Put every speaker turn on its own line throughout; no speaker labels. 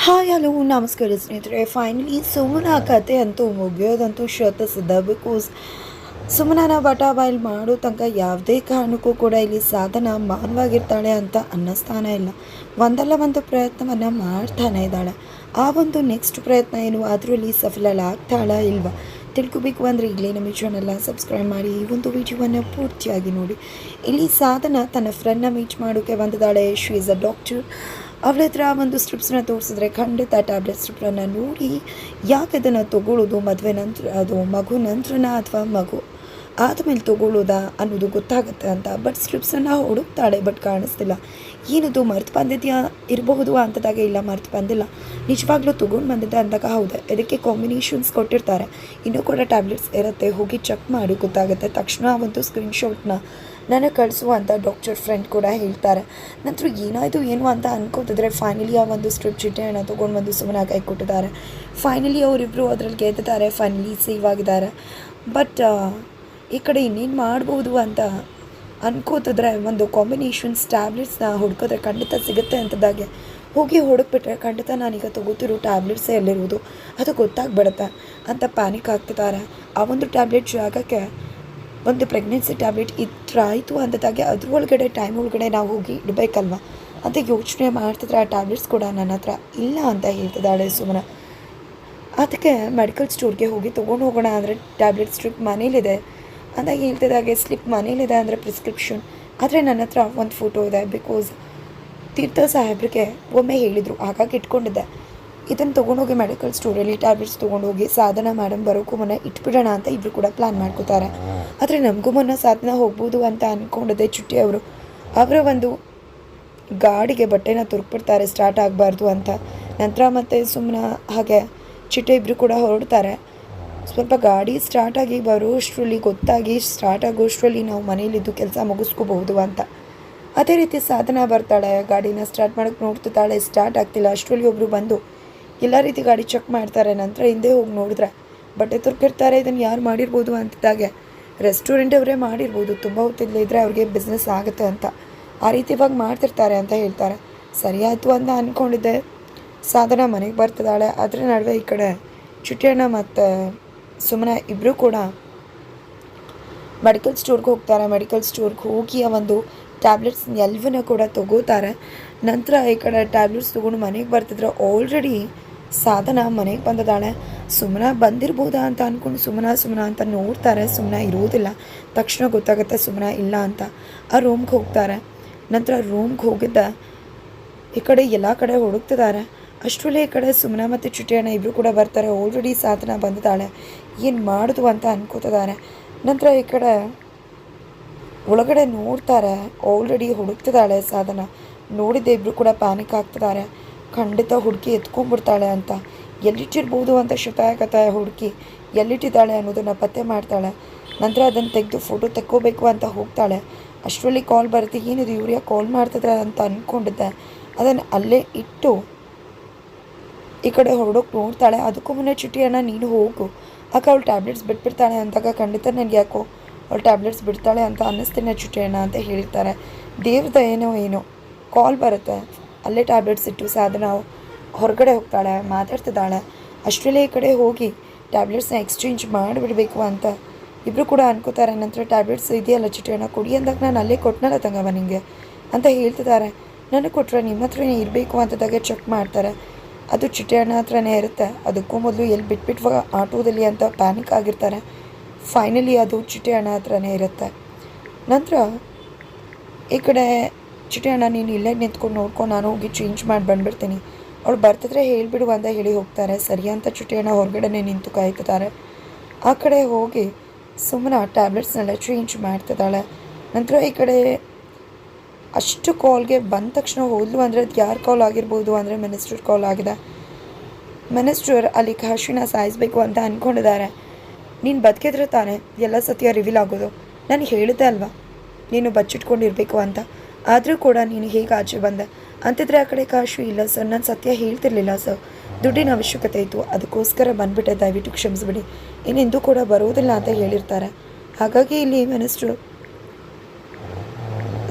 Hi hello ನಮಸ್ಕಾರ ಸ್ನೇಹಿತರೆ. Finally Sumana ಕತೆ ಅಂತೂ ಮುಗಿಯೋದಂತೂ ಶತಸಿದ್ಧ. ಬಿಕಾಸ್ ಸುಮನನ ಬಟ ಬಯಲು ಮಾಡೋ ತನಕ ಯಾವುದೇ ಕಾರಣಕ್ಕೂ ಕೂಡ ಇಲ್ಲಿ ಸಾಧನ ಮಾನವಾಗಿರ್ತಾಳೆ ಅಂತ ಅನ್ನಿಸ್ತಾನೆ ಇಲ್ಲ. ಒಂದಲ್ಲ ಒಂದು ಪ್ರಯತ್ನವನ್ನು ಮಾಡ್ತಾನೆ ಇದ್ದಾಳೆ. ಆ ಒಂದು ನೆಕ್ಸ್ಟ್ ಪ್ರಯತ್ನ ಏನು, ಅದರಲ್ಲಿ ಸಫಲಳಾಗ್ತಾಳ ಇಲ್ವಾ ತಿಳ್ಕೊಬೇಕು ಅಂದರೆ ಈಗಲೇ ನಮ್ಮ ಚಾನಲ್ನ ಸಬ್ಸ್ಕ್ರೈಬ್ ಮಾಡಿ ಈ ಒಂದು ವಿಡಿಯೋವನ್ನು ಪೂರ್ತಿಯಾಗಿ ನೋಡಿ. ಇಲ್ಲಿ ಸಾಧನ ತನ್ನ ಫ್ರೆಂಡ್ನ ಮೀಟ್ ಮಾಡೋಕ್ಕೆ ಬಂದಿದ್ದಾಳೆ. She is a doctor. ಅವಳ ಹತ್ರ ಒಂದು ಸ್ಟ್ರಿಪ್ಸನ್ನ ತೋರಿಸಿದ್ರೆ ಖಂಡಿತ ಟ್ಯಾಬ್ಲೆಟ್ ಸ್ಟ್ರಿಪ್ರನ್ನು ನೋಡಿ ಯಾಕೆ ಅದನ್ನು ತೊಗೊಳ್ಳೋದು, ಮದುವೆ ನಂತರ ಅದು ಮಗು ನಂತರನ ಅಥವಾ ಮಗು ಆದಮೇಲೆ ತೊಗೊಳ್ಳೋದಾ ಅನ್ನೋದು ಗೊತ್ತಾಗುತ್ತೆ ಅಂತ. ಬಟ್ ಸ್ಟ್ರಿಪ್ಸನ್ನು ಹುಡುಕ್ತಾಳೆ, ಬಟ್ ಕಾಣಿಸ್ತಿಲ್ಲ. ಏನದು ಮರ್ತು ಬಂದಿದೆಯಾ ಇರಬಹುದು ಅಂತದಾಗ, ಇಲ್ಲ ಮರ್ತು ಬಂದಿಲ್ಲ, ನಿಜವಾಗ್ಲೂ ತೊಗೊಂಡು ಬಂದಿದ್ದೆ ಅಂದಾಗ ಹೌದು. ಇದಕ್ಕೆ ಕಾಂಬಿನೇಷನ್ಸ್ ಕೊಟ್ಟಿರ್ತಾರೆ, ಇನ್ನೂ ಕೂಡ ಟ್ಯಾಬ್ಲೆಟ್ಸ್ ಇರುತ್ತೆ, ಹೋಗಿ ಚೆಕ್ ಮಾಡಿ ಗೊತ್ತಾಗುತ್ತೆ. ತಕ್ಷಣ ಒಂದು ಸ್ಕ್ರೀನ್ಶಾಟ್ನ ನನಗೆ ಕಳಿಸುವ ಅಂತ ಡಾಕ್ಟರ್ ಫ್ರೆಂಡ್ ಕೂಡ ಹೇಳ್ತಾರೆ. ನಂತರ ಏನಾಯಿತು ಏನು ಅಂತ ಅನ್ಕೋತಿದ್ರೆ ಫೈನಲಿ ಆ ಒಂದು ಸ್ಟ್ರಿಪ್ ಚೀಟಿಯನ್ನು ತೊಗೊಂಡು ಬಂದು ಸುಮ್ಮನೆ ಕೈ ಕೊಟ್ಟಿದ್ದಾರೆ. ಫೈನಲಿ ಅವರಿಬ್ಬರು ಅದರಲ್ಲಿ ಗೆದ್ದಿದ್ದಾರೆ, ಫೈನಲಿ ಸೇವ್ ಆಗಿದ್ದಾರೆ. ಬಟ್ ಈ ಕಡೆ ಇನ್ನೇನು ಮಾಡ್ಬೋದು ಅಂತ ಅನ್ಕೋತಿದ್ರೆ ಒಂದು ಕಾಂಬಿನೇಷನ್ಸ್ ಟ್ಯಾಬ್ಲೆಟ್ಸ್ನ ಹುಡ್ಕೋದ್ರೆ ಖಂಡಿತ ಸಿಗುತ್ತೆ ಅಂತದಾಗೆ ಹೋಗಿ ಹುಡುಕ್ಬಿಟ್ರೆ ಖಂಡಿತ ನಾನೀಗ ತೊಗೋತಿರೋ ಟ್ಯಾಬ್ಲೆಟ್ಸೇ ಎಲ್ಲಿರುವುದು ಅದು ಗೊತ್ತಾಗ್ಬಿಡುತ್ತೆ ಅಂತ ಪ್ಯಾನಿಕ್ ಆಗ್ತಿದ್ದಾರೆ. ಆ ಒಂದು ಟ್ಯಾಬ್ಲೆಟ್ ಜಾಗಕ್ಕೆ ಒಂದು ಪ್ರೆಗ್ನೆನ್ಸಿ ಟ್ಯಾಬ್ಲೆಟ್ ಇದ್ರಾಯಿತು ಅಂದಾಗೆ ಅದ್ರ ಒಳಗಡೆ ಟೈಮ್ ಒಳಗಡೆ ನಾವು ಹೋಗಿ ಇಡಬೇಕಲ್ವ ಅಂತ ಯೋಚನೆ ಮಾಡ್ತಿದ್ರೆ ಆ ಟ್ಯಾಬ್ಲೆಟ್ಸ್ ಕೂಡ ನನ್ನ ಹತ್ರ ಇಲ್ಲ ಅಂತ ಹೇಳ್ತಿದ್ದಾಳೆ ಸುಮನ. ಅದಕ್ಕೆ ಮೆಡಿಕಲ್ ಸ್ಟೋರ್ಗೆ ಹೋಗಿ ತೊಗೊಂಡು ಹೋಗೋಣ ಅಂದರೆ ಟ್ಯಾಬ್ಲೆಟ್ ಸ್ಟ್ರಿಪ್ ಮನೇಲಿದೆ ಅಂತ ಹೇಳ್ತಿದ್ದಾಗೆ. ಸ್ಲಿಪ್ ಮನೇಲಿದೆ ಅಂದರೆ ಪ್ರಿಸ್ಕ್ರಿಪ್ಷನ್, ಆದರೆ ನನ್ನ ಹತ್ರ ಒಂದು ಫೋಟೋ ಇದೆ. ಬಿಕಾಸ್ ತೀರ್ಥ ಸಾಹೇಬ್ರಿಗೆ ಒಮ್ಮೆ ಹೇಳಿದರು, ಹಾಗಾಗಿ ಇಟ್ಕೊಂಡಿದ್ದೆ. ಇದನ್ನು ತೊಗೊಂಡೋಗಿ ಮೆಡಿಕಲ್ ಸ್ಟೋರಲ್ಲಿ ಟ್ಯಾಬ್ಲೆಟ್ಸ್ ತೊಗೊಂಡೋಗಿ ಸಾಧನ ಮೇಡಮ್ ಬರೋಕ್ಕೂ ಮುನ್ನ ಇಟ್ಬಿಡೋಣ ಅಂತ ಇಬ್ಬರು ಕೂಡ ಪ್ಲ್ಯಾನ್ ಮಾಡ್ಕೋತಾರೆ. ಆದರೆ ನಮಗೂ ಮುನ್ನ ಸಾಧನ ಹೋಗ್ಬೋದು ಅಂತ ಅಂದ್ಕೊಂಡಿದ್ದೆ ಚುಟ್ಟಿ ಅವರು. ಅವರ ಒಂದು ಗಾಡಿಗೆ ಬಟ್ಟೆನ ತುರುಕ್ಬಿಡ್ತಾರೆ ಸ್ಟಾರ್ಟ್ ಆಗಬಾರ್ದು ಅಂತ. ನಂತರ ಮತ್ತೆ ಸುಮ್ಮನೆ ಹಾಗೆ ಚಿಟ್ಟೆ ಇಬ್ಬರು ಕೂಡ ಹೊರಡ್ತಾರೆ. ಸ್ವಲ್ಪ ಗಾಡಿ ಸ್ಟಾರ್ಟಾಗಿ ಬರೋಷ್ಟರಲ್ಲಿ ಗೊತ್ತಾಗಿ ಸ್ಟಾರ್ಟ್ ಆಗೋಷ್ಟರಲ್ಲಿ ನಾವು ಮನೇಲಿದ್ದು ಕೆಲಸ ಮುಗಿಸ್ಕೋಬಹುದು ಅಂತ. ಅದೇ ರೀತಿ ಸಾಧನ ಬರ್ತಾಳೆ, ಗಾಡಿನ ಸ್ಟಾರ್ಟ್ ಮಾಡೋಕ್ಕೆ ನೋಡ್ತಿದ್ದಾಳೆ, ಸ್ಟಾರ್ಟ್ ಆಗ್ತಿಲ್ಲ. ಅಷ್ಟರಲ್ಲಿ ಒಬ್ಬರು ಬಂದು ಎಲ್ಲ ರೀತಿ ಗಾಡಿ ಚೆಕ್ ಮಾಡ್ತಾರೆ. ನಂತರ ಹಿಂದೆ ಹೋಗಿ ನೋಡಿದ್ರೆ ಬಟ್ಟೆ ತುರ್ಕಿರ್ತಾರೆ. ಇದನ್ನು ಯಾರು ಮಾಡಿರ್ಬೋದು ಅಂತಿದ್ದಾಗೆ ರೆಸ್ಟೋರೆಂಟ್ ಅವರೇ ಮಾಡಿರ್ಬೋದು, ತುಂಬ ಹೊತ್ತಿಲ್ಲದಿದ್ದರೆ ಅವ್ರಿಗೆ ಬಿಸ್ನೆಸ್ ಆಗುತ್ತೆ ಅಂತ ಆ ರೀತಿ ಇವಾಗ ಮಾಡ್ತಿರ್ತಾರೆ ಅಂತ ಹೇಳ್ತಾರೆ. ಸರಿಯಾಯಿತು ಅಂತ ಅಂದ್ಕೊಂಡಿದ್ದೆ. ಸಾಧನ ಮನೆಗೆ ಬರ್ತಿದ್ದಾಳೆ. ಅದರ ನಡುವೆ ಈ ಕಡೆ ಚುಟ್ಟಿಯಣ್ಣ ಮತ್ತು ಸುಮ್ಮನೆ ಇಬ್ಬರು ಕೂಡ ಮೆಡಿಕಲ್ ಸ್ಟೋರ್ಗೆ ಹೋಗ್ತಾರೆ. ಮೆಡಿಕಲ್ ಸ್ಟೋರ್ಗೆ ಹೋಗಿ ಆ ಒಂದು ಟ್ಯಾಬ್ಲೆಟ್ಸ್ ಎಲ್ಲವನ್ನ ಕೂಡ ತೊಗೋತಾರೆ. ನಂತರ ಈ ಕಡೆ ಟ್ಯಾಬ್ಲೆಟ್ಸ್ ತೊಗೊಂಡು ಮನೆಗೆ ಬರ್ತಿದ್ರೆ ಆಲ್ರೆಡಿ ಸಾಧನ ಮನೆಗೆ ಬಂದಿದ್ದಾಳೆ. ಸುಮ್ಮನೆ ಬಂದಿರ್ಬೋದಾ ಅಂತ ಅಂದ್ಕೊಂಡು ಸುಮ್ಮನ ಅಂತ ನೋಡ್ತಾರೆ. ಸುಮ್ಮನೆ ಇರೋದಿಲ್ಲ. ತಕ್ಷಣ ಗೊತ್ತಾಗುತ್ತೆ ಸುಮ್ಮನೆ ಇಲ್ಲ ಅಂತ. ಆ ರೂಮ್ಗೆ ಹೋಗ್ತಾರೆ. ನಂತರ ರೂಮ್ಗೆ ಹೋಗಿದ್ದ ಈ ಕಡೆ ಎಲ್ಲ ಕಡೆ ಹುಡುಕ್ತಿದ್ದಾರೆ. ಅಷ್ಟರಲ್ಲೇ ಈ ಕಡೆ ಸುಮ್ಮನೆ ಮತ್ತು ಚುಟಿಯಣ್ಣ ಇಬ್ಬರು ಕೂಡ ಬರ್ತಾರೆ. ಆಲ್ರೆಡಿ ಸಾಧನ ಬಂದಿದ್ದಾಳೆ, ಏನು ಮಾಡೋದು ಅಂತ ಅನ್ಕೋತಿದ್ದಾರೆ. ನಂತರ ಈ ಕಡೆ ಒಳಗಡೆ ನೋಡ್ತಾರೆ, ಆಲ್ರೆಡಿ ಹುಡುಕ್ತಿದ್ದಾಳೆ ಸಾಧನ. ನೋಡಿದ್ದೆ ಇಬ್ಬರು ಕೂಡ ಪ್ಯಾನಿಕ್ ಆಗ್ತಿದ್ದಾರೆ. ಖಂಡಿತ ಹುಡುಕಿ ಎತ್ಕೊಂಡ್ಬಿಡ್ತಾಳೆ ಅಂತ. ಎಲ್ಲಿಟ್ಟಿರ್ಬೋದು ಅಂತ ಶತಾಯಗತಾಯ ಹುಡುಕಿ ಎಲ್ಲಿಟ್ಟಿದ್ದಾಳೆ ಅನ್ನೋದನ್ನು ಪತ್ತೆ ಮಾಡ್ತಾಳೆ. ನಂತರ ಅದನ್ನು ತೆಗೆದು ಫೋಟೋ ತೆಕ್ಕೋಬೇಕು ಅಂತ ಹೋಗ್ತಾಳೆ. ಅಷ್ಟರಲ್ಲಿ ಕಾಲ್ ಬರುತ್ತೆ. ಏನಿದು ಇವ್ರು ಯಾಕೆ ಕಾಲ್ ಮಾಡ್ತಿದ್ದಾರೆ ಅಂತ ಅಂದ್ಕೊಂಡಿದ್ದೆ. ಅದನ್ನು ಅಲ್ಲೇ ಇಟ್ಟು ಈ ಕಡೆ ಹೊರಡೋಕೆ ನೋಡ್ತಾಳೆ. ಅದಕ್ಕೂ ಮುನ್ನೆ ಚುಟಿಯಣ್ಣ ನೀನು ಹೋಗು, ಆಗ ಅವಳು ಟ್ಯಾಬ್ಲೆಟ್ಸ್ ಬಿಟ್ಬಿಡ್ತಾಳೆ ಅಂದಾಗ ಖಂಡಿತ ನನಗೆ ಯಾಕೋ ಅವಳು ಟ್ಯಾಬ್ಲೆಟ್ಸ್ ಬಿಡ್ತಾಳೆ ಅಂತ ಅನ್ನಿಸ್ತೀನಿ ಚುಟಿಯಣ್ಣ ಅಂತ ಹೇಳ್ತಾರೆ. ದೇವ್ರದ ಏನೋ ಕಾಲ್ ಬರುತ್ತೆ. ಅಲ್ಲೇ ಟ್ಯಾಬ್ಲೆಟ್ಸ್ ಇಟ್ಟು ಸಾಧನ ಹೊರಗಡೆ ಹೋಗ್ತಾಳೆ, ಮಾತಾಡ್ತಿದ್ದಾಳೆ. ಅಷ್ಟರಲ್ಲೇ ಈ ಕಡೆ ಹೋಗಿ ಟ್ಯಾಬ್ಲೆಟ್ಸ್ನ ಎಕ್ಸ್ಚೇಂಜ್ ಮಾಡಿಬಿಡಬೇಕು ಅಂತ ಇಬ್ಬರು ಕೂಡ ಅನ್ಕೋತಾರೆ. ನಂತರ ಟ್ಯಾಬ್ಲೆಟ್ಸ್ ಇದೆಯಲ್ಲ ಚುಟಿಯಣ್ಣ ಕೊಡಿ ಅಂದಾಗ ನಾನು ಅಲ್ಲೇ ಕೊಟ್ಟನಲ್ಲ ತಂಗವ ನಿಮಗೆ ಅಂತ ಹೇಳ್ತಿದ್ದಾರೆ. ನನಗೆ ಕೊಟ್ಟರೆ ನಿಮ್ಮ ಹತ್ರನೇ ಇರಬೇಕು ಅಂತದಾಗೆ ಚೆಕ್ ಮಾಡ್ತಾರೆ. ಅದು ಚುಟಿಯಣ್ಣ ಹತ್ರನೇ ಇರುತ್ತೆ. ಅದಕ್ಕೂ ಮೊದಲು ಎಲ್ಲಿ ಬಿಟ್ಬಿಟ್ಟು ಆಟೋದಲ್ಲಿ ಅಂತ ಪ್ಯಾನಿಕ್ ಆಗಿರ್ತಾರೆ. ಫೈನಲಿ ಅದು ಚುಟಿಯಣ್ಣ ಹತ್ರನೇ ಇರುತ್ತೆ. ನಂತರ ಈ ಕಡೆ ಚುಟಿಯಣ್ಣ ನೀನು ಇಲ್ಲೇ ನಿಂತ್ಕೊಂಡು ನೋಡ್ಕೊಂಡು ನಾನು ಹೋಗಿ ಚೇಂಜ್ ಮಾಡಿ ಬಂದುಬಿಡ್ತೀನಿ, ಅವಳು ಬರ್ತಿದ್ರೆ ಹೇಳಿಬಿಡು ಅಂತ ಹೇಳಿ ಹೋಗ್ತಾರೆ. ಸರಿ ಅಂತ ಚುಟಿಯಣ್ಣ ಹೊರಗಡೆನೇ ನಿಂತು ಕಾಯ್ತಿದ್ದಾರೆ. ಆ ಕಡೆ ಹೋಗಿ ಸುಮ್ಮನೆ ಟ್ಯಾಬ್ಲೆಟ್ಸ್ನೆಲ್ಲ ಚೇಂಜ್ ಮಾಡ್ತಿದ್ದಾಳೆ. ನಂತರ ಈ ಕಡೆ ಅಷ್ಟು ಕಾಲ್ಗೆ ಬಂದ ತಕ್ಷಣ ಹೋದ್ಲು ಅಂದರೆ ಅದು ಯಾರು ಕಾಲ್ ಆಗಿರ್ಬೋದು ಅಂದರೆ ಮಿನಿಸ್ಟರ್ ಕಾಲ್ ಆಗಿದೆ. ಮಿನಿಸ್ಟರ್ ಅಲ್ಲಿ ಕಾಶಿನ ಸಾಯಿಸಬೇಕು ಅಂತ ಅಂದ್ಕೊಂಡಿದ್ದಾರೆ. ನೀನು ಬದುಕಿದ್ರೆ ತಾನೇ ಎಲ್ಲ ಸತ್ಯ ರಿವೀಲ್ ಆಗೋದು. ನಾನು ಹೇಳಿದ್ದೆ ಅಲ್ವಾ ನೀನು ಬಚ್ಚಿಟ್ಕೊಂಡಿರಬೇಕು ಅಂತ, ಆದರೂ ಕೂಡ ನೀನು ಹೇಗೆ ಆಚೆ ಬಂದೆ ಅಂತಿದ್ರೆ ಆ ಕಡೆ ಕಾಶು ಇಲ್ಲ ಸರ್, ನಾನು ಸತ್ಯ ಹೇಳ್ತಿರ್ಲಿಲ್ಲ ಸರ್, ದುಡ್ಡಿನ ಅವಶ್ಯಕತೆ ಇತ್ತು ಅದಕ್ಕೋಸ್ಕರ ಬಂದುಬಿಟ್ಟೆ, ದಯವಿಟ್ಟು ಕ್ಷಮಿಸ್ಬಿಡಿ, ಇನ್ನೆಂದೂ ಕೂಡ ಬರೋದಿಲ್ಲ ಅಂತ ಹೇಳಿರ್ತಾರೆ. ಹಾಗಾಗಿ ಇಲ್ಲಿ ಮಿನಿಸ್ಟ್ರು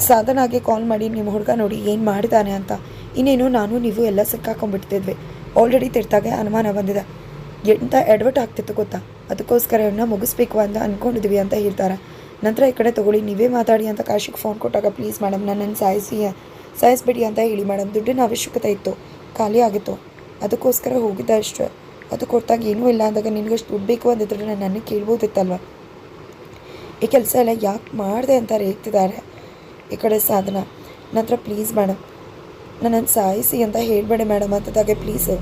ಸಾಧನಾಗೆ ಕಾಲ್ ಮಾಡಿ ನಿಮ್ಮ ಹುಡುಗ ನೋಡಿ ಏನು ಮಾಡಿದ್ದಾನೆ ಅಂತ ಇನ್ನೇನು ನಾನು ನೀವು ಎಲ್ಲ ಸಿಕ್ಕಾಕೊಂಡ್ಬಿಡ್ತಿದ್ವಿ. ಆಲ್ರೆಡಿ ತೀರ್ಥಾಗೆ ಅನುಮಾನ ಬಂದಿದೆ. ಎಂಥ ಎಡವಟ್ ಆಗ್ತಿತ್ತು ಗೊತ್ತಾ, ಅದಕ್ಕೋಸ್ಕರ ಇವನ್ನ ಮುಗಿಸ್ಬೇಕು ಅಂತ ಅಂದ್ಕೊಂಡಿದ್ವಿ ಅಂತ ಹೇಳ್ತಾರೆ. ನಂತರ ಈ ಕಡೆ ತೊಗೊಳ್ಳಿ, ನೀವೇ ಮಾತಾಡಿ ಅಂತ ಕಾಶಿಗೆ ಫೋನ್ ಕೊಟ್ಟಾಗ, ಪ್ಲೀಸ್ ಮೇಡಮ್ ನನ್ನನ್ನು ಸಾಯಿಸ್ಬಿಡಿ ಅಂತ ಹೇಳಿ ಮೇಡಮ್. ದುಡ್ಡಿನ ಅವಶ್ಯಕತೆ ಇತ್ತು, ಖಾಲಿ ಆಗಿತ್ತು, ಅದಕ್ಕೋಸ್ಕರ ಹೋಗಿದ್ದೆ ಅಷ್ಟೇ. ಅದು ಕೊಟ್ಟಾಗ ಏನೂ ಇಲ್ಲ ಅಂದಾಗ ನಿನಗಷ್ಟು ದುಡ್ಡು ಬೇಕು ಅಂದಿದ್ರೆ ನನ್ನ ಕೇಳ್ಬೋದಿತ್ತಲ್ವ. ಈ ಕೆಲಸ ಎಲ್ಲ ಯಾಕೆ ಮಾಡಿದೆ ಅಂತ ರೇಗ್ತಿದ್ದಾರೆ ಈ ಕಡೆ ಸಾಧನ. ನಂತರ ಪ್ಲೀಸ್ ಮೇಡಮ್ ನನ್ನನ್ನು ಸಾಯಿಸಿ ಅಂತ ಹೇಳಬೇಡಿ ಮೇಡಮ್ ಅಂತದಾಗೆ, ಪ್ಲೀಸು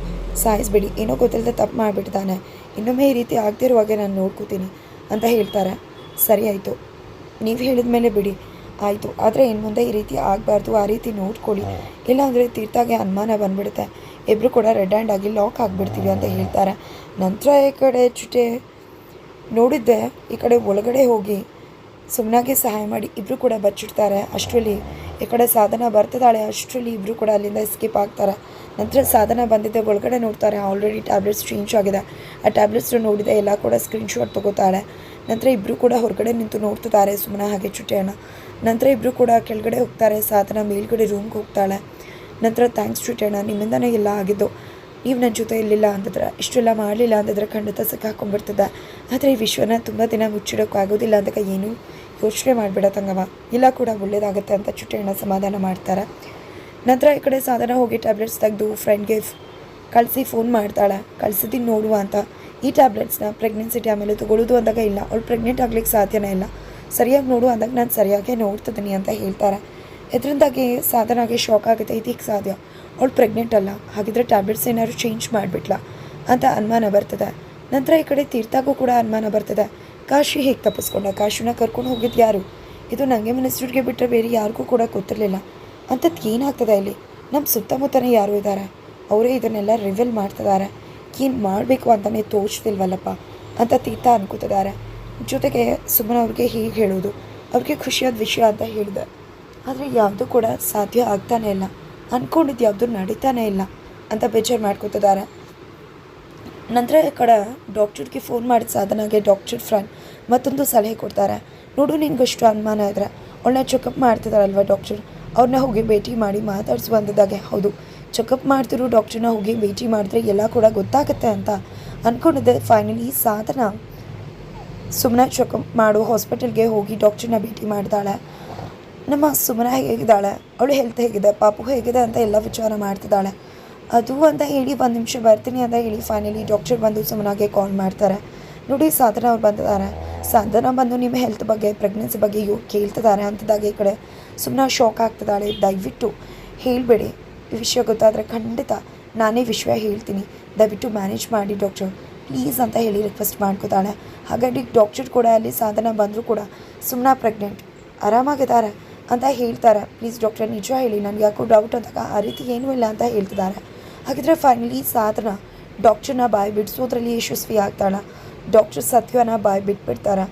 ಸಾಯಿಸ್ಬಿಡಿ, ಏನೋ ಗೊತ್ತಿಲ್ಲದೆ ತಪ್ಪು ಮಾಡಿಬಿಡ್ತಾನೆ, ಇನ್ನೊಮ್ಮೆ ಈ ರೀತಿ ಆಗದಿರುವಾಗೆ ನಾನು ನೋಡ್ಕೋತೀನಿ ಅಂತ ಹೇಳ್ತಾರೆ. ಸರಿ ಆಯಿತು, ನೀವು ಹೇಳಿದ ಮೇಲೆ ಬಿಡಿ ಆಯಿತು, ಆದರೆ ಇನ್ನು ಮುಂದೆ ಈ ರೀತಿ ಆಗಬಾರ್ದು, ಆ ರೀತಿ ನೋಡ್ಕೊಳ್ಳಿ, ಇಲ್ಲಾಂದರೆ ತೀರ್ಥಾಗೆ ಅನುಮಾನ ಬಂದುಬಿಡುತ್ತೆ, ಇಬ್ಬರು ಕೂಡ ರೆಡ್ ಹ್ಯಾಂಡ್ ಆಗಿ ಲಾಕ್ ಆಗಿಬಿಡ್ತೀವಿ ಅಂತ ಹೇಳ್ತಾರೆ. ನಂತರ ಈ ಕಡೆ ಚುಟೆ ನೋಡಿದ್ದೆ ಈ ಕಡೆ ಒಳಗಡೆ ಹೋಗಿ ಸುಮ್ಮನಾಗೆ ಸಹಾಯ ಮಾಡಿ ಇಬ್ಬರು ಕೂಡ ಬಚ್ಚಿಡ್ತಾರೆ. ಅಷ್ಟರಲ್ಲಿ ಈ ಕಡೆ ಸಾಧನ ಬರ್ತಿದ್ದಾಳೆ, ಅಷ್ಟರಲ್ಲಿ ಇಬ್ಬರು ಕೂಡ ಅಲ್ಲಿಂದ ಎಸ್ಕೇಪ್ ಆಗ್ತಾರೆ. ನಂತರ ಸಾಧನ ಬಂದಿದ್ದೆ ಒಳಗಡೆ ನೋಡ್ತಾರೆ, ಆಲ್ರೆಡಿ ಟ್ಯಾಬ್ಲೆಟ್ಸ್ ಚೇಂಜ್ ಆಗಿದೆ. ಆ ಟ್ಯಾಬ್ಲೆಟ್ಸ್ ನೋಡಿದೆ ಎಲ್ಲ ಕೂಡ ಸ್ಕ್ರೀನ್ಶಾಟ್ ತೊಗೋತಾಳೆ. ನಂತರ ಇಬ್ಬರು ಕೂಡ ಹೊರಗಡೆ ನಿಂತು ನೋಡ್ತಿದ್ದಾರೆ ಸುಮ್ಮನೆ ಹಾಗೆ ಚುಟೆಯನ್ನು. ನಂತರ ಇಬ್ಬರು ಕೂಡ ಕೆಳಗಡೆ ಹೋಗ್ತಾರೆ, ಸಾಧನ ಮೇಲ್ಗಡೆ ರೂಮ್ಗೆ ಹೋಗ್ತಾಳೆ. ನಂತರ ಥ್ಯಾಂಕ್ಸ್ ಚುಟೆಣ್ಣ, ನಿಮ್ಮಿಂದನೇ ಎಲ್ಲ ಆಗಿದ್ದು, ನೀವು ನನ್ನ ಜೊತೆ ಇರಲಿಲ್ಲ ಅಂತಿದ್ರೆ, ಇಷ್ಟೆಲ್ಲ ಮಾಡಲಿಲ್ಲ ಅಂತಿದ್ರೆ ಖಂಡಿತ ಸಿಕ್ಕಾಕೊಂಡ್ಬಿಡ್ತಿದ್ದೆ. ಆದರೆ ಈ ವಿಶ್ವನ ತುಂಬ ದಿನ ಮುಚ್ಚಿಡೋಕ್ಕಾಗೋದಿಲ್ಲ ಅಂತ ಏನೂ ಯೋಚನೆ ಮಾಡಿಬಿಡ ತಂಗವ, ಎಲ್ಲ ಕೂಡ ಒಳ್ಳೇದಾಗುತ್ತೆ ಅಂತ ಚುಟೆಣ್ಣ ಸಮಾಧಾನ ಮಾಡ್ತಾರೆ. ನಂತರ ಈ ಕಡೆ ಸಾಧನ ಹೋಗಿ ಟ್ಯಾಬ್ಲೆಟ್ಸ್ ತೆಗೆದು ಫ್ರೆಂಡ್ಗೆ ಕಳಿಸಿ ಫೋನ್ ಮಾಡ್ತಾಳೆ, ಕಳಿಸಿದ್ದೀನಿ ನೋಡುವ ಅಂತ. ಈ ಟ್ಯಾಬ್ಲೆಟ್ಸ್ನ ಪ್ರೆಗ್ನೆನ್ಸಿ ಟೈಮಲ್ಲಿ ತೊಗೊಳ್ಳೋದು ಅಂದಾಗ ಇಲ್ಲ, ಅವಳು ಪ್ರೆಗ್ನೆಂಟ್ ಆಗ್ಲಿಕ್ಕೆ ಸಾಧ್ಯನೇ ಇಲ್ಲ, ಸರಿಯಾಗಿ ನೋಡು ಅಂದಾಗ ನಾನು ಸರಿಯಾಗಿ ನೋಡ್ತಿದ್ದೀನಿ ಅಂತ ಹೇಳ್ತಾರೆ. ಇದರಿಂದಾಗಿ ಸಾಧನಾಗೆ ಶಾಕ್ ಆಗುತ್ತೆ, ಇದಕ್ಕೆ ಸಾಧ್ಯ, ಅವಳು ಪ್ರೆಗ್ನೆಂಟ್ ಅಲ್ಲ, ಹಾಗಿದ್ರೆ ಟ್ಯಾಬ್ಲೆಟ್ಸ್ ಏನಾದ್ರು ಚೇಂಜ್ ಮಾಡಿಬಿಟ್ಲ ಅಂತ ಅನುಮಾನ ಬರ್ತದೆ. ನಂತರ ಈ ಕಡೆ ತೀರ್ಥಾಗೂ ಕೂಡ ಅನುಮಾನ ಬರ್ತದೆ, ಕಾಶಿ ಹೇಗೆ ತಪ್ಪಿಸ್ಕೊಂಡ, ಕಾಶಿನ ಕರ್ಕೊಂಡು ಹೋಗಿದ್ದು ಯಾರು, ಇದು ನನಗೆ ಮಿನಿಸ್ಟ್ರಿಗೆ ಬಿಟ್ಟರೆ ಬೇರೆ ಯಾರಿಗೂ ಕೂಡ ಗೊತ್ತಿರಲಿಲ್ಲ. ಅಂಥದ್ದು ಏನಾಗ್ತದೆ ಇಲ್ಲಿ, ನಮ್ಮ ಸುತ್ತಮುತ್ತನೇ ಯಾರು ಇದ್ದಾರೆ, ಅವರೇ ಇದನ್ನೆಲ್ಲ ರಿವೀಲ್ ಮಾಡ್ತಿದ್ದಾರೆ, ಏನು ಮಾಡಬೇಕು ಅಂತಲೇ ತೋಚ್ತಿಲ್ವಲ್ಲಪ್ಪ ಅಂತ ತೀರ್ಥ ಅನ್ಕೋತಿದ್ದಾರೆ. ಜೊತೆಗೆ ಸುಮ್ಮನೆ ಅವ್ರಿಗೆ ಹೀಗೆ ಹೇಳೋದು ಅವ್ರಿಗೆ ಖುಷಿಯಾದ ವಿಷಯ ಅಂತ ಹೇಳಿದೆ, ಆದರೆ ಯಾವುದೂ ಕೂಡ ಸಾಧ್ಯ ಆಗ್ತಾನೇ ಇಲ್ಲ, ಅಂದ್ಕೊಂಡಿದ್ದು ಯಾವುದೂ ನಡೀತಾನೇ ಇಲ್ಲ ಅಂತ ಬೇಜಾರು ಮಾಡ್ಕೋತಿದ್ದಾರೆ. ನಂತರ ಈ ಕಡೆ ಡಾಕ್ಟರ್ಗೆ ಫೋನ್ ಮಾಡಿದ ಸಾಧನಾಗೆ ಡಾಕ್ಟರ್ ಫ್ರೆಂಡ್ ಮತ್ತೊಂದು ಸಲಹೆ ಕೊಡ್ತಾರೆ. ನೋಡು, ನಿನ್ಗಷ್ಟು ಅನುಮಾನ ಇದ್ದರೆ ಅವಳನ್ನ ಚೆಕಪ್ ಮಾಡ್ತಿದ್ದಾರಲ್ವ ಡಾಕ್ಟರ್, ಅವ್ರನ್ನ ಹೋಗಿ ಭೇಟಿ ಮಾಡಿ ಮಾತಾಡಿಸುವ ಅಂದಿದ್ದಾಗೆ, ಹೌದು ಚೆಕಪ್ ಮಾಡ್ತಿರೋ ಡಾಕ್ಟ್ರನ್ನ ಹೋಗಿ ಭೇಟಿ ಮಾಡಿದ್ರೆ ಎಲ್ಲ ಕೂಡ ಗೊತ್ತಾಗುತ್ತೆ ಅಂತ ಅಂದ್ಕೊಂಡಿದ್ದೆ. ಫೈನಲಿ ಸಾಧನ ಸುಮ್ಮನೆ ಚೆಕಪ್ ಮಾಡೋ ಹಾಸ್ಪಿಟಲ್ಗೆ ಹೋಗಿ ಡಾಕ್ಟ್ರನ್ನ ಭೇಟಿ ಮಾಡ್ತಾಳೆ. ನಮ್ಮ ಸುಮ್ಮನೆ ಹೇಗಿದ್ದಾಳೆ, ಅವಳು ಹೆಲ್ತ್ ಹೇಗಿದೆ, ಪಾಪು ಹೇಗಿದೆ ಅಂತ ಎಲ್ಲ ವಿಚಾರ ಮಾಡ್ತಿದ್ದಾಳೆ. ಅದು ಅಂತ ಹೇಳಿ 1 ನಿಮಿಷ ಬರ್ತೀನಿ ಅಂತ ಹೇಳಿ ಫೈನಲಿ ಡಾಕ್ಟರ್ ಬಂದು ಸುಮ್ಮನಾಗೆ ಕಾಲ್ ಮಾಡ್ತಾರೆ. ನೋಡಿ ಸಾಧನ ಅವ್ರು ಬಂದಿದ್ದಾರೆ, ಸಾಧನ ಬಂದು ನಿಮ್ಮ ಹೆಲ್ತ್ ಬಗ್ಗೆ ಪ್ರೆಗ್ನೆನ್ಸಿ ಬಗ್ಗೆ ಕೇಳ್ತಿದ್ದಾರೆ ಅಂತಿದ್ದಾಗ ಈ ಕಡೆ ಸುಮ್ಮನೆ ಶಾಕ್ ಆಗ್ತಿದ್ದಾಳೆ. ದಯವಿಟ್ಟು ಹೇಳಬೇಡಿ, ಈ ವಿಷಯ ಗೊತ್ತಾದರೆ ಖಂಡಿತ ನಾನೇ ವಿಷಯ ಹೇಳ್ತೀನಿ, ದಯವಿಟ್ಟು ಮ್ಯಾನೇಜ್ ಮಾಡಿ ಡಾಕ್ಟರ್ ಪ್ಲೀಸ್ ಅಂತ ಹೇಳಿ ರಿಕ್ವೆಸ್ಟ್ ಮಾಡ್ಕೋತಾಳೆ. ಹಾಗಾಗಿ ಡಾಕ್ಟರ್ ಕೂಡ ಅಲ್ಲಿ ಸಾಧನ ಬಂದರೂ ಕೂಡ ಸುಮ್ಮನೆ ಪ್ರೆಗ್ನೆಂಟ್ ಆರಾಮಾಗಿದ್ದಾರೆ ಅಂತ ಹೇಳ್ತಾರೆ. ಪ್ಲೀಸ್ ಡಾಕ್ಟರ್ ನಿಜ ಹೇಳಿ, ನನಗೆ ಯಾಕೋ ಡೌಟ್ ಅಂದಾಗ ಆ ರೀತಿ ಏನೂ ಇಲ್ಲ ಅಂತ ಹೇಳ್ತಿದ್ದಾರೆ. ಹಾಗಿದ್ರೆ ಫೈನಲಿ ಸಾಧನ ಡಾಕ್ಟರ್ನ ಬಾಯಿ ಬಿಡಿಸೋದ್ರಲ್ಲಿ ಯಶಸ್ವಿ ಆಗ್ತಾಳೆ. ಡಾಕ್ಟರ್ ಸತ್ಯವನ್ನ ಬಾಯಿ ಬಿಟ್ಬಿಡ್ತಾರೆ.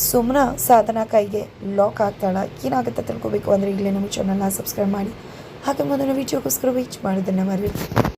ಸುಮ್ಮನೆ ಸಾಧನ ಕೈಗೆ ಲಾಕ್ ಆಗ್ತಾಳೆ. ಏನಾಗುತ್ತೆ ತಿಳ್ಕೊಬೇಕು ಅಂದರೆ ಈಗಲೇ ನಮ್ಮ ಚಾನಲ್ನ ಸಬ್ಸ್ಕ್ರೈಬ್ ಮಾಡಿ, ಹಾಗೆ ಮುಂದಿನ ವಿಡಿಯೋಗೋಸ್ಕರ ವೇಟ್ ಮಾಡೋದನ್ನು ಮರೆಯಬೇಡಿ.